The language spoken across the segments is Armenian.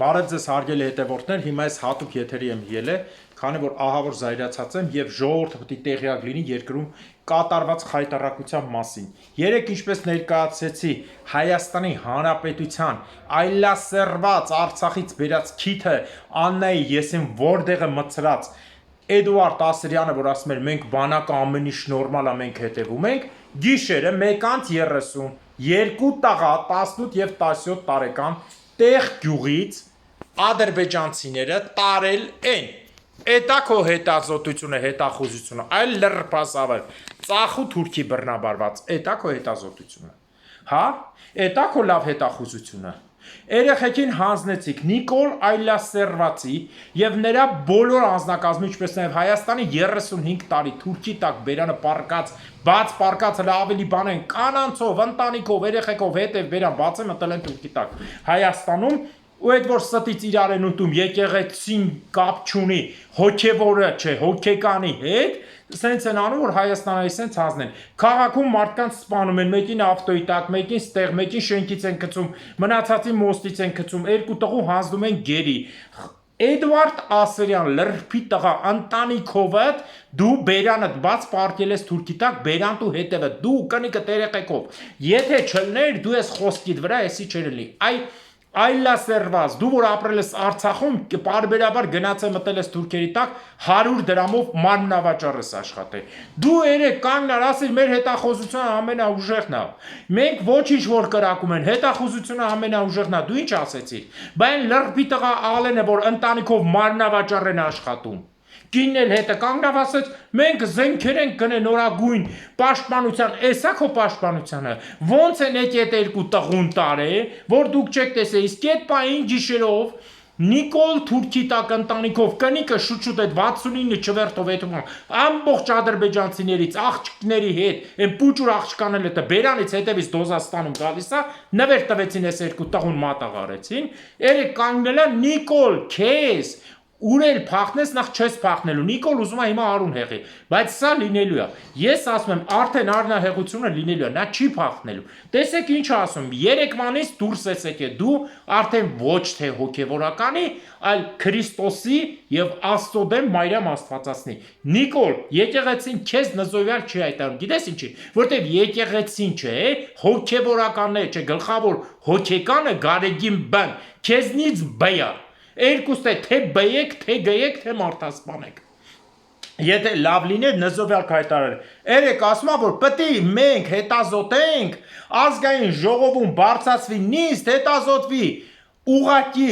Բարև ձեզ հարգելի հետևորդներ, հիմա ես հատուկ եթերի եմ ելել, քանի որ ահավոր զայրացած եմ եւ ժողովուրդը պետք է տեղյակ լինի երկրում կատարված խայտառակության մասին։ Երեք ինչպես ներկայացեցի Հայաստանի Հանրապետության այլասերված Արցախից բերած քիթը Աննայի եսին որտեղ է մցրած Էդուարդ Ասրյանը, որ ասում էր մենք բանակը ամեն ինչ նորմալ է, մենք հետևում ենք, գիշերը 1:30 երկու տղա 18 եւ 17 տարեկան տեղ գյուղից ադրբեջանցիները տարել են։ Էտա քո հետազոտությունը, հետախուզությունը, այլ լրպասավեր, ծախու թուրքի բռնաբարված, էտա քո հետազոտությունը։ Հա, էտա քո լավ հետախուզությունը։ Երեխեքին հանձնեցիք Նիկոլ Այլասերվացի եւ նրա բոլոր անձնակազմի, ինչպես նաեւ Հայաստանի 35 տարի Թուրքի տակ բերանը պարկած, բաց պարկած հələ ավելի բան են կանանցով, ընտանիքով, երեխեքով հետեւ բերան բաց են մտել են Թուրքի տակ Հայաստանում ու այդ որ ստից իրար են ուտում եկեղեցին կապ չունի հոգևորը չէ հոգեկանի հետ սենց են անում որ Հայաստանային սենց հանձնեն քաղաքում մարդկանց սպանում են մեկին ավտոյի տակ մեկին ստեղ մեկին շենքից են գցում մնացածին մոստից են գցում երկու տղու հանձնում են գերի Էդվարդ Ասրյան լրփի տղա ընտանիքովդ դու բերանդ բաց պարկել ես Թուրքի տակ բերանդ ու հետևը դու կնիկը տերեխեքով եթե չլներ դու ես խոսքիդ վրա էսի չերելի Այլասերված դու որ ապրել ես Արցախում պարբերաբար գնաց է մտել ես թուրքերի տակ 100 դրամով մաննավաճառ ես աշխատել դու երեք կանգնար ասիր մեր հետախուզությունը ամենաուժեղն է մենք ոչինչ որ կրակում են հետախուզությունը ամենաուժեղն է դու ինչ ասեցիր բայց լրբի տղա աղալեն է որ ընտանիքով մաննավաճառ են աշխատում Կինն էլ հետը կանգնավ ասեց մենք զենքեր ենք գնել նորագույն պաշտպանության էսա քո պաշտպանությանը ոնց են այդ երկու տղուն տարե որ դուք չեք տեսել իսկ այդ պահին գիշերով Նիկոլ Թուրքի տակ ընտանիքով կնիկը շուտ-շուտ այդ 69 չվերթով հետում ամբողջ ադրբեջանցիներից աղջիկների հետ այն պուճուր աղջկանել հետը բերանից հետևից դոզաստանում գալիս է նվեր տվեցին այս երկու տղուն մատաղ արեցին երեք կանգնելա Նիկոլ քեզ Ուրել փախնես նախ չես փախնելու Նիկոլ ուզում է հիմա արուն հեղի բայց սա լինելու է ես ասում եմ արդեն արնահեղությունը լինելու է նա չի փախնելու տեսեք ինչ ասում երեկմանից դուրս ես եկել դու արդեն ոչ թե հոգևորականի այլ Քրիստոսի եւ Աստծո դեմ Մարիամ Աստվածածնի Նիկոլ եկեղեցին քեզ նզովյալ չի հայտարարում գիտես ինչի որտեվ եկեղեցին չէ հոգևորականն չէ գլխավոր հոգեկանը Գարեգին բան քեզնից բյա Երկուստ է թե բյեք, թե գյեք, թե մարդասպանեք Եթե լավ լիներ նզովյալ կայտարել Երեք ասմա որ պտի մենք հետազոտենք ազգային ժողովում բարձացվի նիստ հետազոտվի ուղակի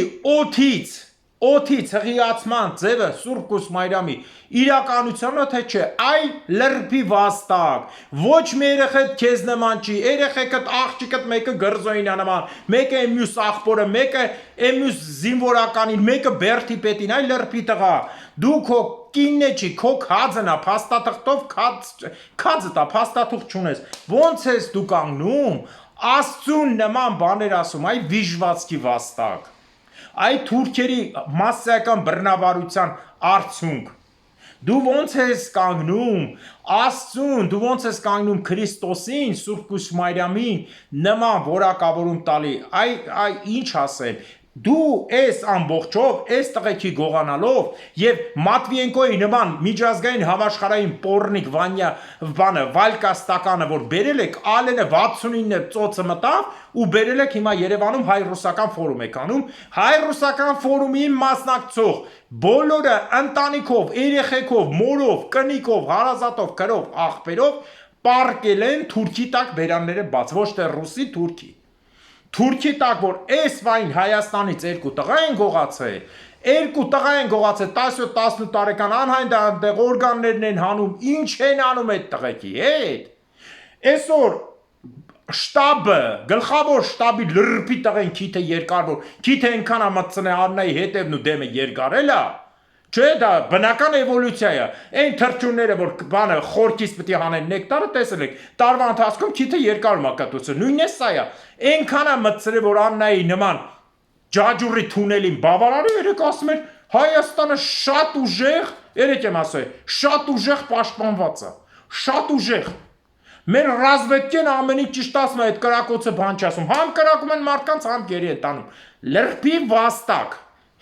օթից հղիացման ձևը Սուրբ Կուս Մարիամի իրականությունը թե չէ այ լրբի վաստակ ոչ մի երեխեդ քեզ նման չի երեխեքդ աղջիկդ մեկը գրզոյին է նման մեկը մյուս աղբորը մեկը մյուս զինվորականին մեկը Բերթի պետին այ լրբի տղա դու քո կինն չի քո քածն է փաստաթղթով քածդ է փաստաթուղթ չունես ոնց ես դու կանգնում Աստծուն նման բաներ ասում այ վիժվածքի վաստակ Այդ թուրքերի մասսայական բռնաբարության արդյունք Դու ոնց ես կանգնում Աստծուն, դու ոնց ես կանգնում Քրիստոսին, Սուրբ Կուս Մարիամին նման որակավորում տալի այ ինչ ասել Դու ես ամբողջով ես տղեկի գողանալով եւ Մատվիենկոյի նման միջազգային համաշխարհային պորնիկ Վանյա բանը վալկաստականը որ բերել եք ալենը 69 ծոցը մտավ ու բերել եք հիմա Երևանում հայ-ռուսական ֆորում եք անում հայ-ռուսական ֆորումի մասնակցող բոլորը ընտանիքով երեխեքով մորով կնիկով հարազատով կրով աղբերով պարկել են Թուրքի տակ բերանները բաց ոչ թե ռուսի Թուրքի տակ որ այս վային Հայաստանից երկու տղա են գողացել երկու տղա են գողացել 17-18 տարեկան անհայտ օրգաններն են հանում ինչ են անում այդ տղեկի հետ այսօր շտաբը գլխավոր շտաբի լրբի տղեն քիթը երկար որ քիթը այնքան է մտցնե Աննայի հետևն ու դեմը երկարել է Չէ դա բնական էվոլյուցիա է այն թռչունները որ բանը խորքից պետք է հանեն նեկտարը տեսել եք տարվա ընթացքում քիթը երկարում է կտուցը նույնն է սա է այնքան է մտցրել որ Աննայի նման ջաջուրի թունելին բավարարի երեք ասում էր Հայաստանը շատ ուժեղ երեք եմ ասել շատ ուժեղ պաշտպանված է շատ ուժեղ Մեր ռազմետկեն ամեն ինչ ճիշտ ասում է, այդ կրակոցը բան չասում։ Համ կրակում են մարդկանց, համ գերի են տանում։ Լրբի վաստակ,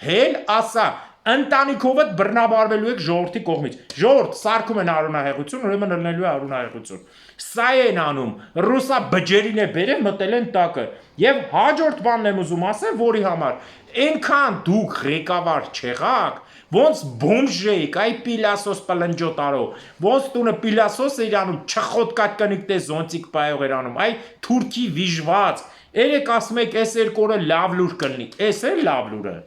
հել ասա, ընտանիքովդ բռնաբարվելու եք ժողովրդի կողմից։ Ժողովուրդ սարքում են արունահեղություն, ուրեմն ելնելու է արունահեղություն։ Սա են անում, ռուսա բջերին է բերել, մտել են տակը։ Եվ հաջորդ բանն եմ ուզում ասել, որի համար այնքան դուք ղեկավար չեղաք, ոնց բոմժեիք, այ պիլասոս պլնջոտարով, ոնց տունը պիլասոս էր անում, չխոտ կատկնիկ տե զոնցիկ պայող էր անում, այ թուրքի վիժված, երեք ասում եք, այս երկու օրը լավ լուր կլնի, այս է լավ լուրը,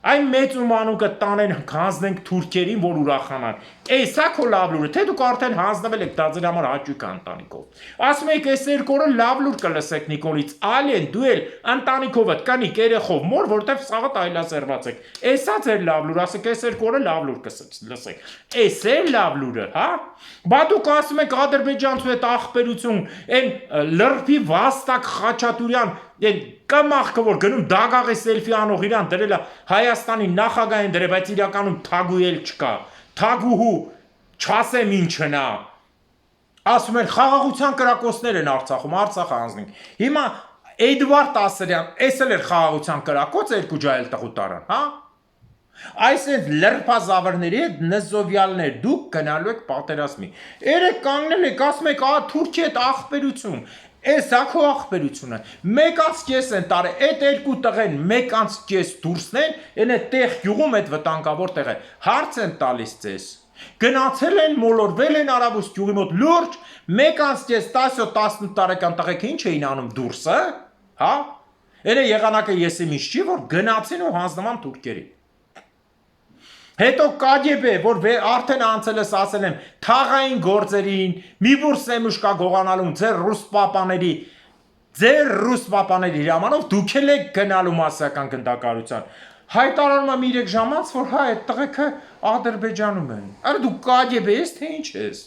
այն մեծ ու մանուկը տանեն հանձնենք թուրքերին, որ ուրախանան, էսա քո լավ լուրը, թե դուք արդեն հանձնվել եք, դա ձեր համար հաճույք է ընտանիքով, ասում եք, այս երկու օրը լավ լուր կլսեք Նիկոլից, այլեն դու էլ ընտանիքովդ կնիկ երեխով մոր, որտեվ սաղդ այլասերված եք, էսա ձեր լավ լուր, ասեք, այս երկու օրը լավ լուր կլսեք, էս է լավ լուրը, հա, բա դուք ասում եք ադրբեջանցու հետ ախպերություն, այն լրբի վաստակ Խաչատուրյան, այն կմախքը, որ գնում դագաղի սելֆի անող իրան դրել է Հայաստանի նախագահին դրել, բայց իրականում թագուել չկա, թագուհու չասեմ ինչը նա, ասում են խաղաղության կրակոցներ են Արցախում, Արցախը հանձնենք, հիմա Էդվարդ Ասրյան, էս էլ էր խաղաղության կրակոց երկու ջահել տղու տարան, հա, այսինքն լրբազավրների հետ նզովյալներ դուք գնալու եք պատերազմի, երեք կանգնել եք, ասում եք, Թուրքի հետ ախպերություն, Էս ակո ախպերությունը, մեկ անց կես են տարը, այդ երկու տղեն մեկ անց կես դուրսն են, են է տեղ գյուղում այդ վտանգավոր տեղ է, հարց են տալիս ձեզ, գնացել են, մոլորվել են արաբուս գյուղի մոտ լուրջ, մեկ անց կես 10-18 տարեկան տղեքը ինչ էին անում դուրսը, հա, են է եղանակը ես եմ ինչ չի, որ գնացին ու հանձնման թուրքերի Հետո կագեբե, որ արդեն անցել ես ասել եմ, թաղային գործերին, մի բուր սեմուշկա գողանալում ձեր ռուս պապաների հրամանով դուք էլ եք գնալու մասսական գնդակարության։ Հայտարարում եմ 3 ժամանց, որ հա այդ տղեկը Ադրբեջանում են։ Արա դու կագեբե ես, թե ինչ ես։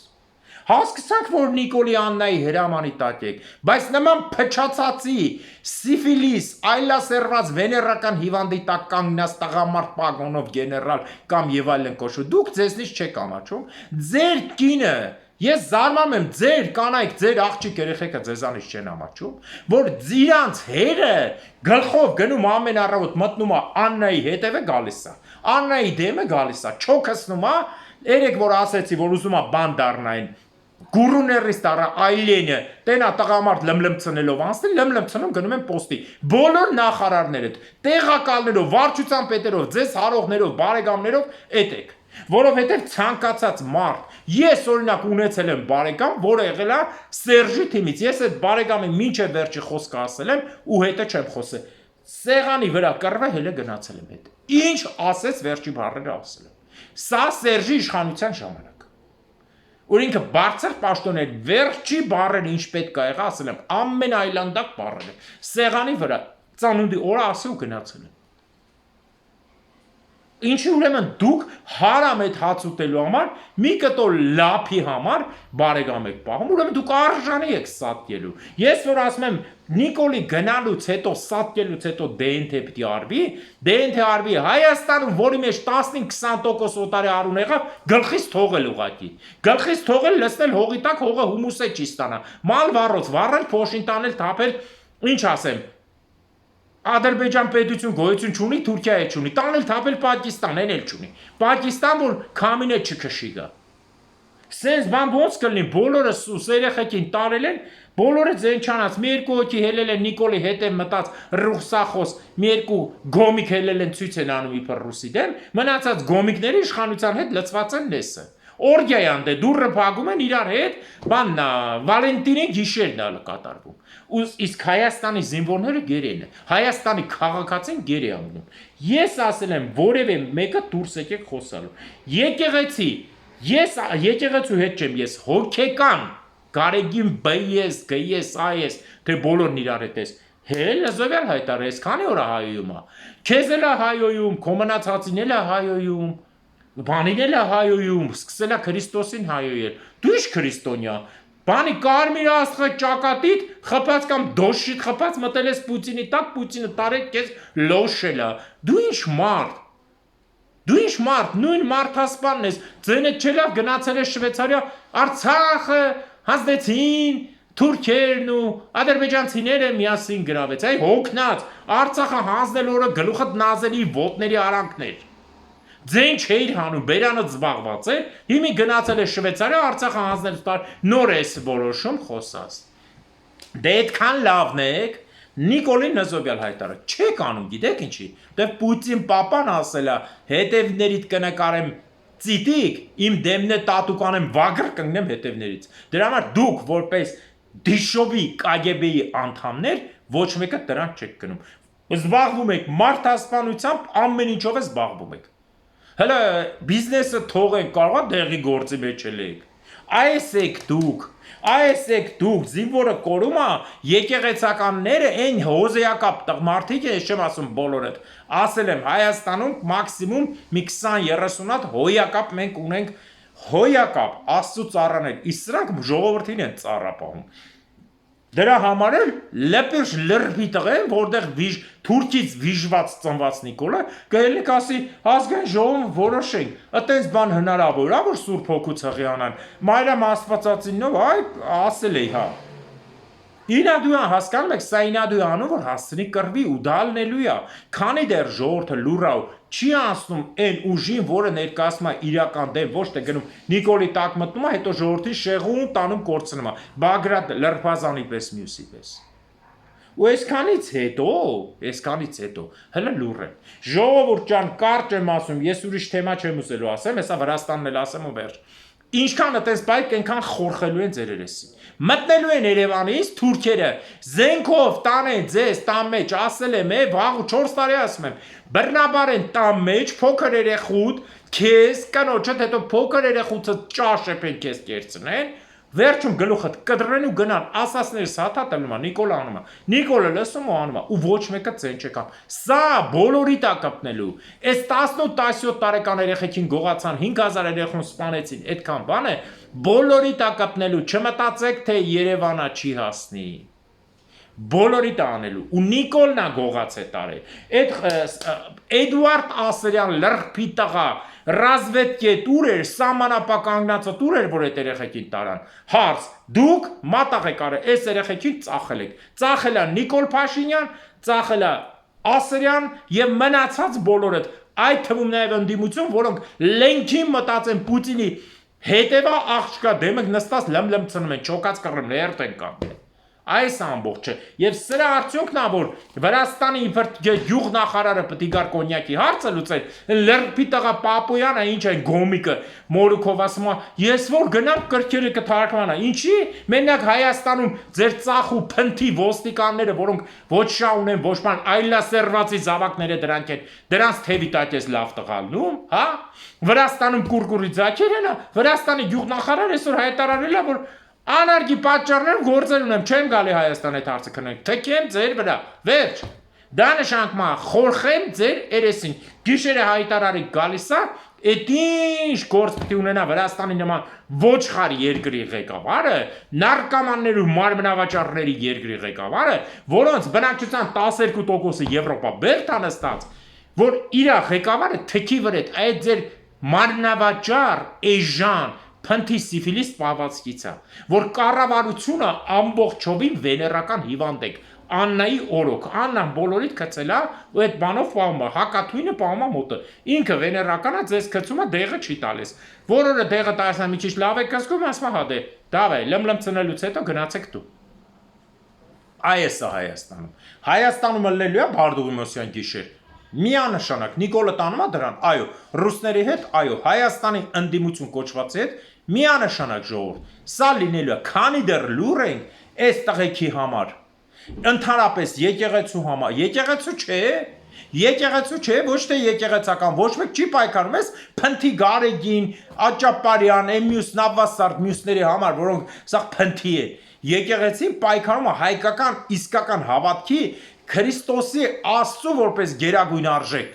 Հասկացանք, որ Նիկոլի Աննայի հրամանի տակ եք, բայց նման փչացածի, սիֆիլիս, այլասերված վեներական հիվանդի տակ կանգնած տղամարդ պագոնով գեներալ կամ եւ այլն կոչու, դուք ձեզնից չեք ամաչում, ձեր կինը, ես զարմանում եմ, ձեր կանայք, ձեր աղջիկ երեխեքը ձեզանից չեն ամաչում, որ իրանց հերը գլխով գնում ամեն առավոտ մտնում է Աննայի հետևը գալիս է, Աննայի դեմը գալիս է, չոքսնում է, երեք որ ասեցի, որ ուզում է բան դառնային Գուրուներիս տարա այլենը, տենա տղամարդ լմլմցնելով անցնի, լմլմցնում գնում են պոստի, բոլոր նախարարներդ, տեղակալներով, վարչության պետերով, ձեզ հարողներով, բարեկամներով էդ եք, որովհետև ցանկացած մարդ, ես օրինակ ունեցել եմ բարեկամ, որը եղել է Սերժի թիմից, ես այդ բարեկամի մինչև վերջի խոսքը ասել եմ ու հետը չեմ խոսել, սեղանի վրա կռվե հելը գնացել եմ հետ, ինչ ասեց վերջի բառերը ասել եմ, սա Սերժի իշխանության ժամանակ Որ ինքը բարձր պաշտոներ, վերջի բառերը ինչ պետք է եղա, ասել եմ, ամեն այլանդակ բառերը, սեղանի վրա, ծանունդի օրը ասի ու գնացել եմ։ Ինչի ուրեմն դուք հարամ այդ հաց ուտելու համար, մի կտոր լափի համար բարեկամ եք պահում, ուրեմն դուք արժանի եք սատկելու։ Ես որ ասում եմ Նիկոլի գնալուց հետո, սատկելուց հետո DNT պիտի արվի, DNT արվի Հայաստանում, որի մեջ 15-20% օտարի արուն եղավ, գլխից թողել ուղակի։ Գլխից թողել լցնել հողի տակ, հողը հումուս է չի ստանա։ Մալ վառոց, վառել, փոշին տանել, թափել, ինչ ասեմ։ Ադրբեջան պետություն գոյություն չունի, Թուրքիա է չունի, տանել թափել Պակիստան, են էլ չունի։ Պակիստան, որ քամին է չքշի գա։ Սենց բան ոնց կլինի, բոլորը սուս երեխեքին տարել են, բոլորը ձեն չանած, մի երկու հոգի հելել են Նիկոլի հետև մտած ռուսախոս, մի երկու գոմիկ հելել են ցույց են անում իբր ռուսի դեմ, մնացած գոմիկների իշխանության հետ լծված են լեսը։ Օրգիայան դե դուրը փակում են իրար հետ, բանն Վալենտինի գիշերն է կատարվում։ Իսկ Հայաստանի զինվորները գերեն, Հայաստանի քաղաքացին գեր է անում։ Ես ասել եմ, որևէ մեկը դուրս եկեք խոսալու։ Եկեղեցի, ես եկեղեցու հետ չեմ, ես հոգեկան, Գարեգին B.S. G.S. I.S. թե բոլորն իրար հետ ես։ Հել զովյալ հայտար ես, քանի օր է հայոյում է։ Քեզ էլ է հայոյում, քո մնացածին էլ է հայոյում։ Բանին էլ է հայոյում, սկսել է Քրիստոսին հայոյել։ Դու ի՞նչ քրիստոնյա։ Բանի կարմիր աստղը ճակատիդ խփած կամ դոշիտ խփած մտել ես Պուտինի տակ, Պուտինը տարեք քեզ լոշել է։ Դու ի՞նչ մարդ։ Դու ի՞նչ մարդ, նույն մարդասպանն ես, ձենդ չելավ գնացել ես Շվեյցարիա, Արցախը հանձնեցին թուրքերն ու ադրբեջանցիները միասին գրավեց, այ հոգնած, Արցախը հանձնելու օրը գլուխդ նազելի ոտների արանքներ։ Ձեն չէիր հանում, բերանը զբաղված էր, հիմի գնացել է Շվեյցարիա, Արցախը հանձնելու տար, նոր էս որոշում խոսած։ Դե այդքան լավն եք, Նիկոլին Նզովյալ հայտարարը, չեք անում, գիտեք ինչի, դե Պուտին պապան ասել է, հետևներիդ կնկարեմ ծիտիկ, իմ դեմն է տատու կանեմ վագր կընկնեմ հետևներից։ Դրա համար դուք որպես դիշովի KGB-ի անդամներ ոչ մեկը դրան չեք գնում։ Զբաղվում եք մարդասպանությամբ, ամեն ինչով է զբաղվում եք։ Հələ բիզնեսը թողեք, կարող է դեղի գործի մեջ ելեք։ Այս եք դուք, զինվորը կորում է, եկեղեցականները այն հոզեակապ տղմարդիկ է, ես չեմ ասում բոլորդ, ասել եմ Հայաստանում մաքսիմում մի 20-30 հատ հոյակապ մենք ունենք, հոյակապ, Աստծո ծառաներ, իսկ սրանք ժողովրդին են ծառապահում։ Դրա համար էլ լպիրշ լրբի տղ են, որտեղ թուրքից վիժված ծնված Նիկոլը կհելի կասի ազգային ժողովում որոշենք, այտենց բան հնարավոր է, որ Սուրբ Հոգու ցղիանան, Մայրամ Աստվածածինով, այ ասել էի, հա։ Ինադույան հասկանում եք, սա ինադույանում, որ հասցնի կռվի ու դա ալնելու է, քանի դեռ ժողովուրդը լուրավ չի անցնում այն ուժին, որը ներկայացնում է իրական դեմ, ոչ թե գնում Նիկոլի տակ մտնում է, հետո ժողովրդի շեղում տանում կորցնում է, Բագրատ լրբազանի պես մյուսի պես։ Ու այսքանից հետո, հələ լուր եմ, ժողովուրդ ջան, կարճ եմ ասում, ես ուրիշ թեմա չեմ ուզելու ասեմ, հեսա Վրաստանն էլ ասեմ ու վերջ, ինչքան այդպես բայկ այնքան խորխելու են ձեր երեսին, մտնելու են Երևանից թուրքերը, զենքով տանեն ձեզ տան մեջ, ասել եմ, վաղ 4 տարի ասում եմ, բռնաբար են տան մեջ, փոքր երեխուդ, քեզ կնոջդ, հետո փոքր երեխուցը ճաշեպեն քեզ կերցնեն, վերջում գլուխդ կդրեն ու գնան, ասասներս հաթաթելում է, Նիկոլը անում է, Նիկոլը լսում ու անում է, ու ոչ մեկը ծեն չեկան, սա բոլորիդ է կպնելու, այս 18-17 տարեկան երեխեքին գողացան, 5000 երեխուն սպանեցին, այդքան բան է, բոլորիդ է կպնելու, չմտածեք, թե Երևանա չի հասնի, բոլորիդ է անելու, ու Նիկոլն է գողաց է տարել, Էդուարդ Ասրյան լրբի տղա, ռազվետկետ ուր էր, սամանապականգնացը ուր էր, որ այդ երեխեքին տարան, հարց, դուք մատաղ եք արել, այս երեխեքին ծախել եք, ծախել է Նիկոլ Փաշինյան, ծախել է Ասրյան և մնացած բոլորդ, այդ թվում նաև ընդդիմություն, որոնք լենքին մտածեն Պուտինի հետևա աղջկա դեմք նստած լմլմցնում են, չոկած կռում, լերտ են կանգնել, այս ամբողջը, և սրա արդյունքն է, որ Վրաստանի յուղ նախարարը պտի գար կոնյակի հարցը լուծել, լրբի տղա Պապոյանը, ինչ այն գոմիկը, Մորուքով ասում է, ես որ գնամ կրքերը կթարգմանա, ինչի, մենակ Հայաստանում ձեր ծախ ու փնթի ոստիկանները, որոնք ոչ շա ունեն, ոչ բան, այլասերվածի զավակները դրանք են, դրանց թևի տակ ես լավ տղալնում, հա, Վրաստանում կուրկուրի ձակեր են, Վրաստանի յուղ նախարարը այսօր հայտարարել է, որ անարգի պատճառներով գործեր ունեմ, չեմ գալի Հայաստան այդ հարցը քննենք, թքեմ ձեր վրա, վերջ, դա նշանակում է խորխեմ ձեր երեսին, գիշերը հայտարարի գալիս է, այդ ինչ գործ պիտի ունենա Վրաստանի նման ոչխարի երկրի ղեկավարը, նարկոմաններ ու մարմնավաճառների երկրի ղեկավարը, որոնց բնակչության 12%-ը Եվրոպա բերդ է նստած, որ իր ղեկավարը թքի վրա այդ ձեր մարմնավաճառ էժան փնթի սիֆիլիս պահվածքից է, որ կառավարությունը ամբողջովին վեներական հիվանդ եք, Աննայի օրոք, Աննան բոլորիդ քցել է ու այդ բանով պահում է, հակաթույնը պահում է մոտը, ինքը վեներական է, ձեզ քցում է, դեղը չի տալիս, որ օրը դեղը տալիս մի քիչ լավ եք կսկում, ասում է հա դե, դավայ, լմլմցնելուց հետո գնացեք դու։ Այս է Հայաստանում ելնելու է Բարդուղիմոսյան գիշեր, միանշանակ Նիկոլը տանում է դրան, այո, ռուսների հետ, այո, Հայաստանի ընդդիմություն կոչվածի հետ, միանշանակ ժողովուրդ, սա լինելու է, քանի դեռ լուր ենք, այս տղեքի համար, ընդհանրապես եկեղեցու համար, եկեղեցու չէ, ոչ թե եկեղեցական, ոչ մեկ չի պայքարում, ես փնթի Գարեգին, Աճապարյան, մյուս Նավասարդ մյուսների համար, որոնք սա փնթի է, եկեղեցին պայքարում է հայկական իսկական հավատքի Քրիստոսի Աստծո որպես գերագույն արժեք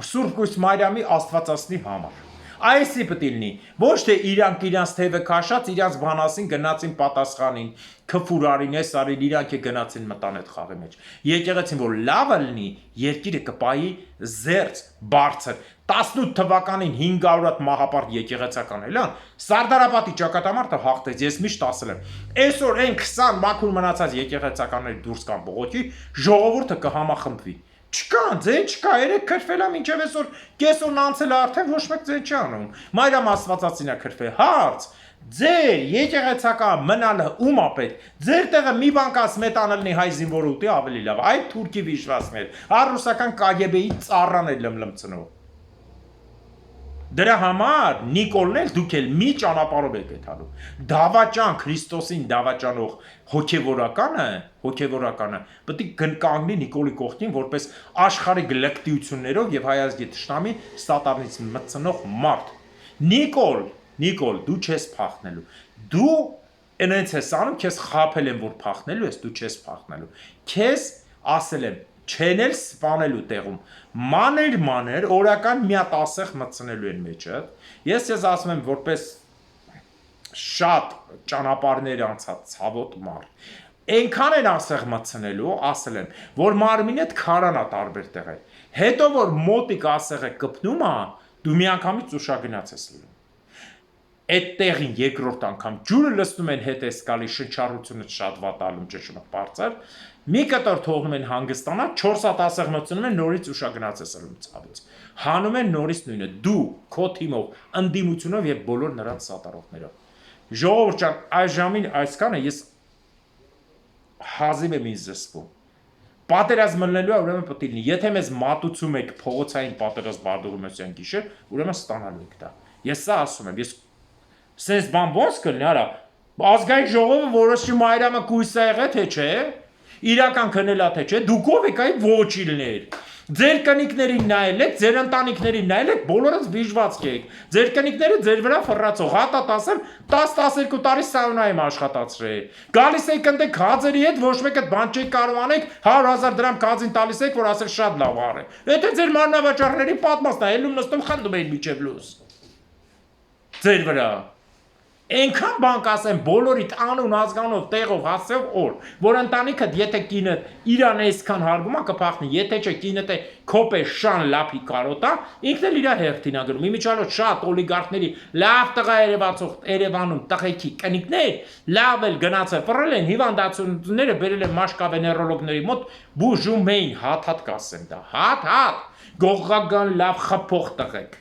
Սուրբ Կույս Մարիամի Աստվածածնի համար։ Այսի պետք է լինի, ոչ թե իրանք իրանց թևը քաշած, իրանց բանասին գնացին պատասխանին, քֆուրարին էս արին, իրանք է գնացին մտան այդ խաղի մեջ։ Եկեղեցին որ լավը լինի, երկիրը կպայի զերծ, բարձր։ 18 թվականին 500 հատ մահապարտ եկեղեցական էլա, Սարդարապետի ճակատամարտը հաղթեց, ես միշտ ասել եմ։ Այսօր այն 20 մաքուր մնացած եկեղեցականների դուրս կան բողոքի, ժողովուրդը կհամախմբվի։ Չկա, ձեն չկա, երեք քրֆելա մինչև այսօր կեսօրն անցել է արդեն ոչ մեկ ձեն չի անում։ Մայրամ Աստվածածինա քրֆե, հարց, ձեր եկեղեցական մնալը ում ա պետք։ Ձեր տեղը մի բան կա սմետանը լինի հայ զինվորը ուտի ավելի լավ։ Այդ թուրքի վիժվածներ, ռուսական KGB-ի ծառան է լմլմցնող։ Դրա համար Նիկոլն էլ դուք էլ մի ճանապարհով եք գտալու։ Դավաճան Քրիստոսին դավաճանող հոգևորականը պետք է կանգնի Նիկոլի կողքին որպես աշխարհի գլկտիություններով եւ հայազգի թշնամի սատանից մտցնող մարդ։ Նիկոլ, դու չես փախնելու։ Դու այնց ես անում, քեզ խափել եմ որ փախնելու ես, դու չես փախնելու։ Քեզ ասել եմ չեն էլ սպանելու տեղում մաներ օրական մի հատ ասեղ մտցնելու են մեջը ես ասում եմ որպես շատ ճանապարհներ անցած ցավոտ մարդ այնքան են ասեղ մտցնելու ասել եմ որ մարմինդ քարանա տարբեր տեղեր հետո որ մոտիկ ասեղը կպնում է դու միանգամից ուշագնաց ես լինում այդ տեղին երկրորդ անգամ ջուրը լցնում են հետ էս գալի շնչառությունը շատ վատալում ճշմարտ բարձր մի կտոր թողնում են հանգստանա 4 հատ ասեղ մտցնում են նորից ուշագնաց ես ելում ցավից հանում են նորից նույնը դու քո թիմով ընդդիմությունով եւ բոլոր նրանց սատարողներով ժողովուրդ ջան այս ժամին այսքանը ես հազիվ եմ ինձ զսպում պատերազմ մնելու է ուրեմն պետք է լինի եթե մեզ մատուցում եք փողոցային պատերազմ Բարդուղիմեսյան գիշեր ուրեմն ստանալու եք դա ես սա ասում եմ ես Սենց բան ոնց կլինի, արա, ազգային ժողովը որոշի մայրամը կույս է եղե, թե չէ, իրական քնելա, թե չէ, դուք ով եք այդ ոչիլներ, ձեր կնիկներին նայել եք, ձեր ընտանիքներին նայել եք, բոլորս վիժվածք եք, ձեր կնիկները ձեր վրա ֆռացող, հատատ ասեմ, 10-12 տարի սաունայում աշխատացրել, գալիս եք ընտեք հաձերի հետ, ոչ մեկ այդ բան չեք կարող անեք, 100,000 դրամ կազին տալիս եք, որ ասել շատ լավ առե, եթե ձեր մանրավաճառների պատմասն է, ելում նստում խնդում էին միջև լուզ, ձեր վրա Այնքան բան կասեմ բոլորիդ անուն ազգանով տեղով հասցեով օր որ ընտանիքդ եթե կինդ իրան այսքան հարգում է կփախնի եթե չէ կինդ է քոպե շան լափի կարոտա ինքն էլ իր հերթին ա գրում իմիջիալով շատ օլիգարխների լավ տղա Երևանում տղեկի կնիկներ լավ էլ գնացել ֆռել են հիվանդացությունները բերել են մաշկավեներոլոգների մոտ բուժում էին հատ կասեմ դա հատ գողական լավ խփող տղեկ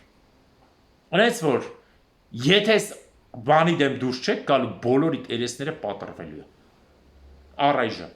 այնպես որ եթե բանի դեմ դուրս չեք գալու բոլորիդ երեսները պատրվելու է առայժմ